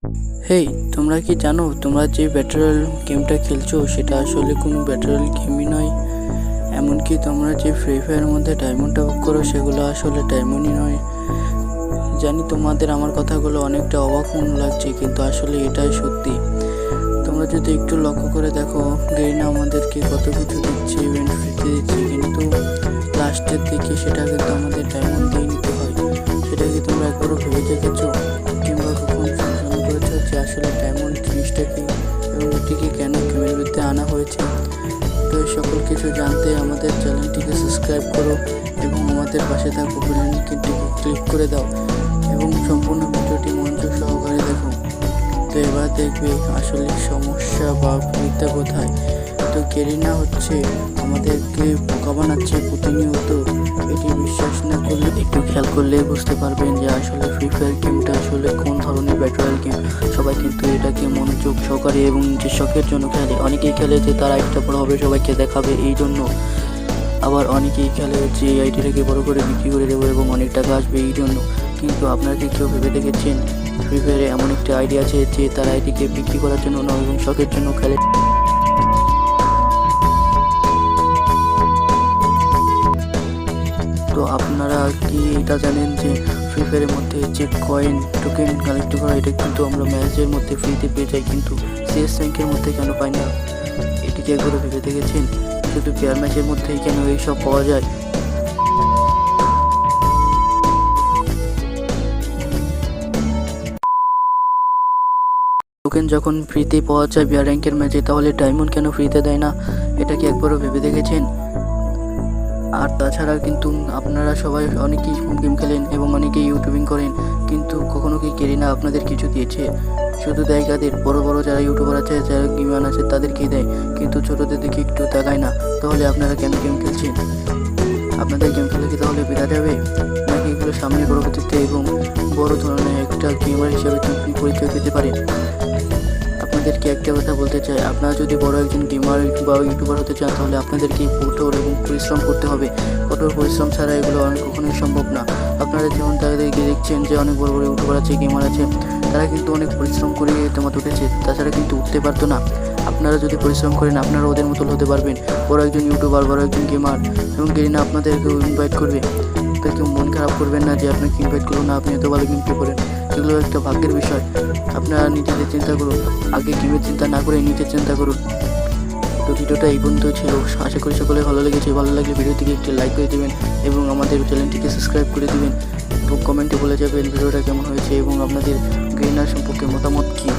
হেই, তোমরা কি জানো তোমরা যে ব্যাটল গেমটা খেলছো সেটা আসলে কোনো ব্যাটল গেমই নয়। এমনকি তোমরা যে ফ্রি ফায়ারের মধ্যে ডায়মন্ডটা বুক করো সেগুলো আসলে ডায়মন্ডই নয়। জানি তোমাদের আমার কথাগুলো অনেকটা অবাক মনে লাগছে, কিন্তু আসলে এটাই সত্যি। তোমরা যদি একটু লক্ষ্য করে দেখো, গেরিনা আমাদেরকে কত কিছু দিচ্ছে, ইভেন্ট ফ্রিতে দিচ্ছে, কিন্তু লাস্টের দিকে সেটা কিন্তু আমাদের ডায়মন্ড দিয়ে নিতে হয়। সেটা কি তোমরা একবারও ভেবে দেখেছো কিংবা কখন সন্ধান করেছো যে আসলে ডায়মন্ড জিনিসটা কি এবং এটিকে কেন গেমের মধ্যে আনা হয়েছে? তো এই সকল কিছু জানতে আমাদের চ্যানেলটিকে সাবস্ক্রাইব করো এবং আমাদের পাশে থাকা বেল আইকনটিকে ক্লিক করে দাও এবং সম্পূর্ণ ভিডিওটি মনোযোগ সহকারে দেখো। তো এবার দেখবে আসলে সমস্যা বা ভুলটা কোথায়। তো গেরিনা হচ্ছে আমাদেরকে বোকা বানাচ্ছে প্রতিনিয়ত। এটি বিশ্বাস না করলে একটু খেয়াল করলে বুঝতে পারবেন যে আসলে ফ্রি ফায়ার গেমটা আসলে কোন ধরনের ব্যাটল গেম। সবাই কিন্তু এটাকে মনোযোগ সহকারে এবং নিজের শখের জন্য খেলে। অনেকেই খেলে যে তারা একটা বড় হবে সবাইকে দেখাবে এই জন্য, আবার অনেকেই খেলে যে আইডিটাকে বড় করে বিক্রি করে দেবো এবং অনেক টাকা আসবে এই জন্য। কিন্তু আপনারা কি কেউ ভেবে দেখেছেন ফ্রি ফায়ারে এমন একটা আইডিয়া আছে যে তারা আইডিকে বিক্রি করার জন্য নয় এবং শখের জন্য খেলে? তো আপনারা কি এটা জানেন যে ফ্রি ফায়ারের মধ্যে যে কয়েন টোকেন কালেক্ট করা এটা কিন্তু আমরা ম্যাচের মধ্যে ফ্রিতে পেয়ে যাই, কিন্তু সিএস র্যাঙ্কের মধ্যে কেন পাই না? এটিকে একবারও ভেবে দেখেছেন শুধু পেয়ার ম্যাচের মধ্যেই কেন এইসব পাওয়া যায়? টোকেন যখন ফ্রিতে পাওয়া যায় বিয়ার র্যাঙ্কের ম্যাচে, তাহলে ডায়মন্ড কেন ফ্রিতে দেয় না? এটা কি একবারও ভেবে দেখেছেন? আর তাছাড়া কিন্তু আপনারা সবাই অনেকেই গেম খেলেন এবং অনেকেই ইউটিউবিং করেন, কিন্তু কখনো কি গেরিনা আপনাদের কিছু দিয়েছে? শুধু দেয় কাদের? বড় বড় যারা ইউটিউবার আছে, যারা গেমার আছে তাদেরকেই দেয়, কিন্তু ছোটদের দিকে একটু তাকায় না। তাহলে আপনারা কেন গেম খেলছেন? আপনাদের গেম খেলে কি তাহলে বেড়া যাবে, নাকি এগুলো সামনে পরবর্তীতে এবং বড় ধরনের একটা গেমার হিসেবে আপনি পরিচয় পেতে পারেন? আপনাদেরকে একটা কথা বলতে চাই, আপনারা যদি বড় একজন গেমার বা ইউটিউবার হতে চান তাহলে আপনাদেরকে কঠোর এবং পরিশ্রম করতে হবে। কঠোর পরিশ্রম ছাড়া এগুলো কখনোই সম্ভব না। আপনারা যেমন তাদেরকে দেখছেন যে অনেক বড় বড় ইউটিউবার আছে, গেমার আছে, তারা কিন্তু অনেক পরিশ্রম করে তোমার উঠেছে, তাছাড়া কিন্তু উঠতে পারতো না। আপনারা যদি পরিশ্রম করেন আপনারা ওদের মতো হতে পারবেন, বড় একজন ইউটিউবার, বড় একজন গেমার। এবং গেরিনা আপনাদেরকে ইনভাইট করবে, তো কেউ মন খারাপ করবেন না যে আপনাকে ইনভাইট করলো না, আপনি এত ভালো গেম প্লে করেন। এগুলো একটা ভাগ্যের বিষয়। আপনারা নিজেদের চিন্তা করুন, আগে গেমের চিন্তা না করে নিজের চিন্তা করুন। তো ভিডিওটা এই পর্যন্ত ছিল, আশা করি সকলে ভালো লেগেছে। ভালো লাগলে ভিডিওটিকে একটি লাইক করে দেবেন এবং আমাদের চ্যানেলটিকে সাবস্ক্রাইব করে দেবেন এবং কমেন্টে বলে যাবেন ভিডিওটা কেমন হয়েছে এবং আপনাদের গেরিনার সম্পর্কে মতামত কী।